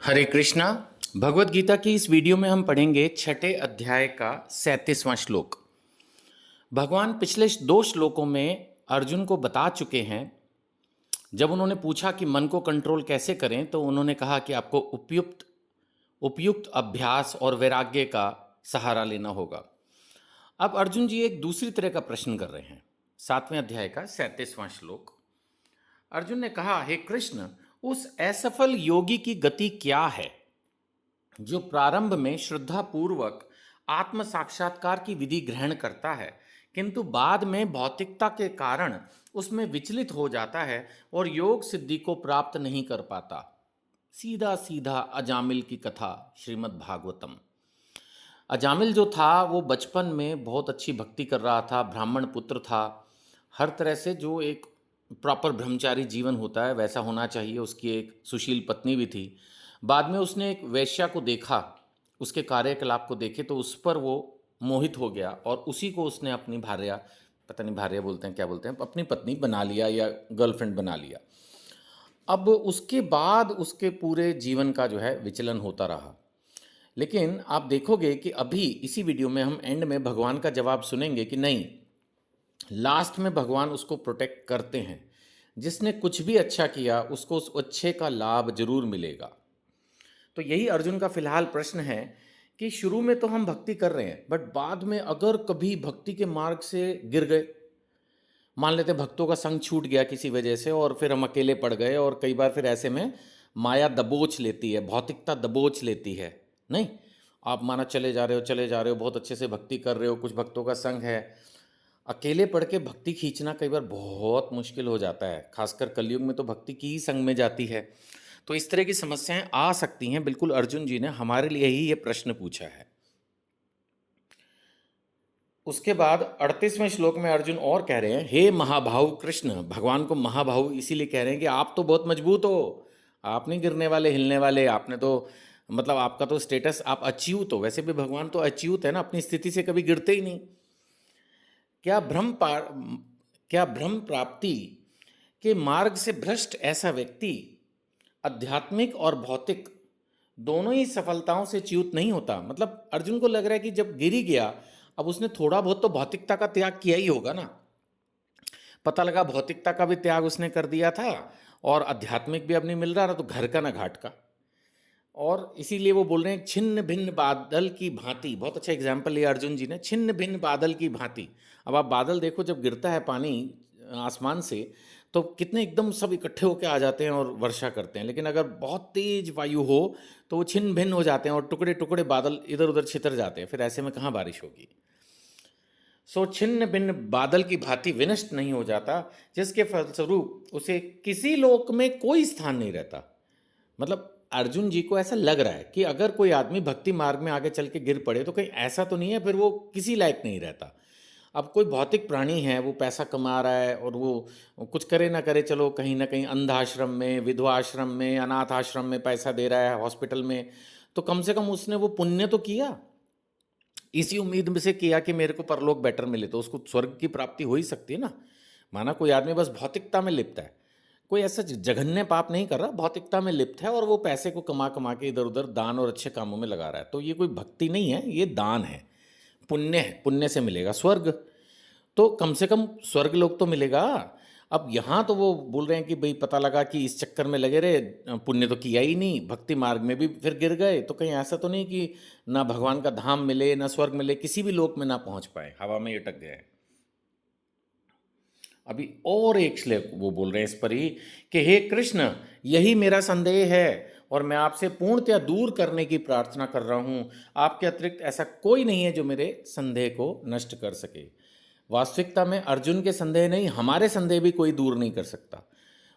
हरे कृष्णा। भगवत गीता की इस वीडियो में हम पढ़ेंगे छठे अध्याय का 37वां श्लोक। भगवान पिछले दो श्लोकों में अर्जुन को बता चुके हैं। जब उन्होंने पूछा कि मन को कंट्रोल कैसे करें, तो उन्होंने कहा कि आपको उपयुक्त उपयुक्त अभ्यास और वैराग्य का सहारा लेना होगा। अब अर्जुन जी एक दूसरी तरह का प्रश्न कर रहे हैं। 7वें अध्याय का 37वां श्लोक। अर्जुन ने कहा, हे कृष्ण, उस असफल योगी की गति क्या है जो प्रारंभ में श्रद्धापूर्वक आत्म साक्षात्कार की विधि ग्रहण करता है, किंतु बाद में भौतिकता के कारण उसमें विचलित हो जाता है और योग सिद्धि को प्राप्त नहीं कर पाता। सीधा सीधा अजामिल की कथा, श्रीमद् भागवतम। अजामिल जो था वो बचपन में बहुत अच्छी भक्ति कर रहा था, ब्राह्मण पुत्र था, हर तरह से जो एक प्रॉपर ब्रह्मचारी जीवन होता है वैसा होना चाहिए। उसकी एक सुशील पत्नी भी थी। बाद में उसने एक वेश्या को देखा, उसके कार्यकलाप को देखे तो उस पर वो मोहित हो गया और उसी को उसने अपनी भार्या, पता नहीं भार्या बोलते हैं क्या बोलते हैं, अपनी पत्नी बना लिया या गर्लफ्रेंड बना लिया। अब उसके बाद उसके पूरे जीवन का जो है विचलन होता रहा। लेकिन आप देखोगे कि अभी इसी वीडियो में हम एंड में भगवान का जवाब सुनेंगे कि नहीं, लास्ट में भगवान उसको प्रोटेक्ट करते हैं। जिसने कुछ भी अच्छा किया उसको उस अच्छे का लाभ जरूर मिलेगा। तो यही अर्जुन का फिलहाल प्रश्न है कि शुरू में तो हम भक्ति कर रहे हैं, बट बाद में अगर कभी भक्ति के मार्ग से गिर गए, मान लेते हैं भक्तों का संग छूट गया किसी वजह से और फिर हम अकेले पड़ गए, और कई बार फिर ऐसे में माया दबोच लेती है, भौतिकता दबोच लेती है। नहीं, आप माना चले जा रहे हो, बहुत अच्छे से भक्ति कर रहे हो, कुछ भक्तों का संग है, अकेले पढ़ के भक्ति खींचना कई बार बहुत मुश्किल हो जाता है। खासकर कलयुग में तो भक्ति की ही संग में जाती है। तो इस तरह की समस्याएं आ सकती हैं। बिल्कुल अर्जुन जी ने हमारे लिए ही ये प्रश्न पूछा है। उसके बाद 38वें श्लोक में अर्जुन और कह रहे हैं, हे महाभाव कृष्ण। भगवान को महाभाव इसीलिए कह रहे हैं कि आप तो बहुत मजबूत हो, आप नहीं गिरने वाले हिलने वाले। आपने तो मतलब आपका तो स्टेटस, आप अच्युत हो। वैसे भी भगवान तो अच्युत है ना, अपनी स्थिति से कभी गिरते ही नहीं। क्या क्या भ्रम प्राप्ति के मार्ग से भ्रष्ट ऐसा व्यक्ति आध्यात्मिक और भौतिक दोनों ही सफलताओं से च्युत नहीं होता। मतलब अर्जुन को लग रहा है कि जब गिर ही गया, अब उसने थोड़ा बहुत तो भौतिकता का त्याग किया ही होगा ना। पता लगा भौतिकता का भी त्याग उसने कर दिया था और आध्यात्मिक भी अब नहीं मिल रहा था, तो घर का ना घाट का। और इसीलिए वो बोल रहे हैं छिन्न भिन्न बादल की भांति। बहुत अच्छा एग्जाम्पल लिया अर्जुन जी ने, छिन्न भिन्न बादल की भांति। अब आप बादल देखो, जब गिरता है पानी आसमान से तो कितने एकदम सब इकट्ठे होकर आ जाते हैं और वर्षा करते हैं, लेकिन अगर बहुत तेज वायु हो तो वो छिन्न भिन्न हो जाते हैं और टुकड़े टुकड़े बादल इधर उधर छितर जाते हैं। फिर ऐसे में कहाँ बारिश होगी। सो छिन्न भिन्न बादल की भांति विनष्ट नहीं हो जाता, जिसके फलस्वरूप उसे किसी लोक में कोई स्थान नहीं रहता। मतलब अर्जुन जी को ऐसा लग रहा है कि अगर कोई आदमी भक्ति मार्ग में आगे चल के गिर पड़े तो कहीं ऐसा तो नहीं है फिर वो किसी लायक नहीं रहता। अब कोई भौतिक प्राणी है, वो पैसा कमा रहा है और वो कुछ करे ना करे, चलो कहीं ना कहीं अंधाश्रम में, विधवा आश्रम में, अनाथ आश्रम में पैसा दे रहा है, हॉस्पिटल में, तो कम से कम उसने वो पुण्य तो किया। इसी उम्मीद में से किया कि मेरे को परलोक बेटर मिले, तो उसको स्वर्ग की प्राप्ति हो ही सकती है ना। माना कोई आदमी बस भौतिकता में लिप्त है, कोई ऐसा जघन्य पाप नहीं कर रहा, भौतिकता में लिप्त है और वो पैसे को कमा कमा के इधर उधर दान और अच्छे कामों में लगा रहा है, तो ये कोई भक्ति नहीं है, ये दान है, पुण्य है। पुण्य से मिलेगा स्वर्ग, तो कम से कम स्वर्ग लोग तो मिलेगा। अब यहाँ तो वो बोल रहे हैं कि भाई पता लगा कि इस चक्कर में लगे रहे, पुण्य तो किया ही नहीं, भक्ति मार्ग में भी फिर गिर गए, तो कहीं ऐसा तो नहीं कि ना भगवान का धाम मिले, ना स्वर्ग मिले, किसी भी लोक में ना पहुंच पाए, हवा में अटक गए। अभी और एक श्लोक वो बोल रहे हैं इस पर ही कि हे कृष्ण, यही मेरा संदेह है और मैं आपसे पूर्णतया दूर करने की प्रार्थना कर रहा हूँ। आपके अतिरिक्त ऐसा कोई नहीं है जो मेरे संदेह को नष्ट कर सके। वास्तविकता में अर्जुन के संदेह नहीं, हमारे संदेह भी कोई दूर नहीं कर सकता।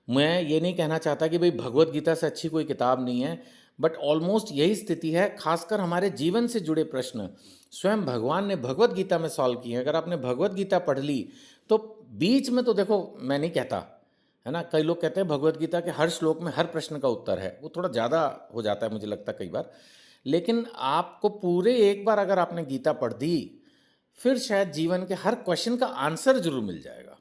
मैं ये नहीं कहना चाहता कि भाई भगवत गीता से अच्छी कोई किताब नहीं है, बट ऑलमोस्ट यही स्थिति है। खासकर हमारे जीवन से जुड़े प्रश्न स्वयं भगवान ने भगवत गीता में सॉल्व किए हैं। अगर आपने भगवत गीता पढ़ ली तो बीच में तो देखो, मैं नहीं कहता है ना, कई लोग कहते हैं भगवत गीता के हर श्लोक में हर प्रश्न का उत्तर है, वो थोड़ा ज़्यादा हो जाता है मुझे लगता है कई बार। लेकिन आपको पूरे एक बार अगर आपने गीता पढ़ दी, फिर शायद जीवन के हर क्वेश्चन का आंसर जरूर मिल जाएगा।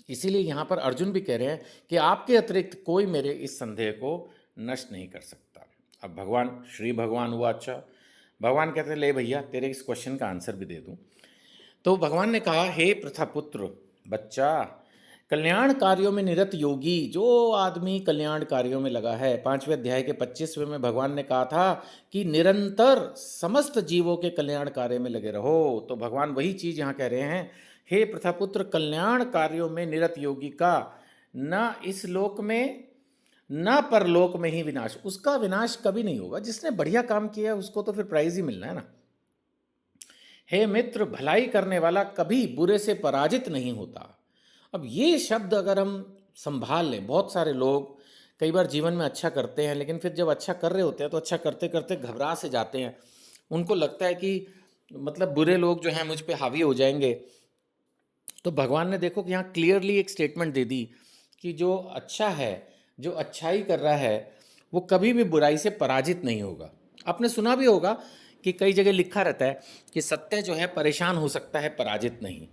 इसीलिए यहाँ पर अर्जुन भी कह रहे हैं कि आपके अतिरिक्त कोई मेरे इस संदेह को नष्ट नहीं कर सकता। अब भगवान श्री भगवान हुआ, अच्छा भगवान कहते हैं ले भैया तेरे इस क्वेश्चन का आंसर भी दे दूं। तो भगवान ने कहा, हे प्रथापुत्र बच्चा, कल्याण कार्यों में निरत योगी, जो आदमी कल्याण कार्यों में लगा है, 5वें अध्याय के 25वें में भगवान ने कहा था कि निरंतर समस्त जीवों के कल्याण कार्य में लगे रहो। तो भगवान वही चीज यहाँ कह रहे हैं, हे प्रथापुत्र, कल्याण कार्यों में निरत योगी का न इस लोक में न परलोक में ही विनाश, उसका विनाश कभी नहीं होगा। जिसने बढ़िया काम किया है उसको तो फिर प्राइज ही मिलना है ना। हे मित्र, भलाई करने वाला कभी बुरे से पराजित नहीं होता। अब ये शब्द अगर हम संभाल लें, बहुत सारे लोग कई बार जीवन में अच्छा करते हैं, लेकिन फिर जब अच्छा कर रहे होते हैं तो अच्छा करते करते घबरा से जाते हैं। उनको लगता है कि मतलब बुरे लोग जो हैं मुझ पे हावी हो जाएंगे। तो भगवान ने देखो कि यहाँ क्लियरली एक स्टेटमेंट दे दी कि जो अच्छा है, जो अच्छाई कर रहा है, वो कभी भी बुराई से पराजित नहीं होगा। आपने सुना भी होगा कि कई जगह लिखा रहता है कि सत्य जो है परेशान हो सकता है, पराजित नहीं।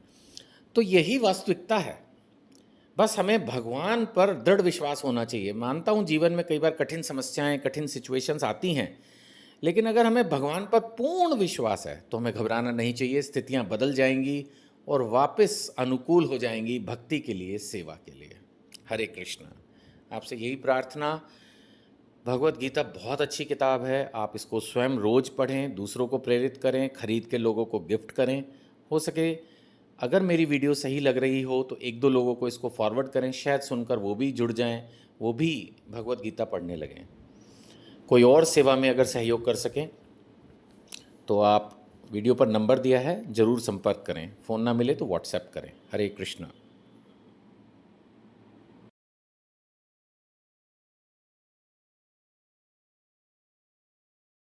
तो यही वास्तविकता है। बस हमें भगवान पर दृढ़ विश्वास होना चाहिए। मानता हूँ जीवन में कई बार कठिन समस्याएं, कठिन सिचुएशंस आती हैं, लेकिन अगर हमें भगवान पर पूर्ण विश्वास है तो हमें घबराना नहीं चाहिए। स्थितियां बदल जाएंगी और वापस अनुकूल हो जाएंगी भक्ति के लिए, सेवा के लिए। हरे कृष्ण। आपसे यही प्रार्थना। भगवत गीता बहुत अच्छी किताब है, आप इसको स्वयं रोज पढ़ें, दूसरों को प्रेरित करें, खरीद के लोगों को गिफ्ट करें। हो सके अगर मेरी वीडियो सही लग रही हो तो एक दो लोगों को इसको फॉरवर्ड करें, शायद सुनकर वो भी जुड़ जाएं, वो भी भगवत गीता पढ़ने लगें। कोई और सेवा में अगर सहयोग कर सकें तो आप वीडियो पर नंबर दिया है, ज़रूर संपर्क करें। फ़ोन ना मिले तो व्हाट्सएप करें। हरे कृष्णा।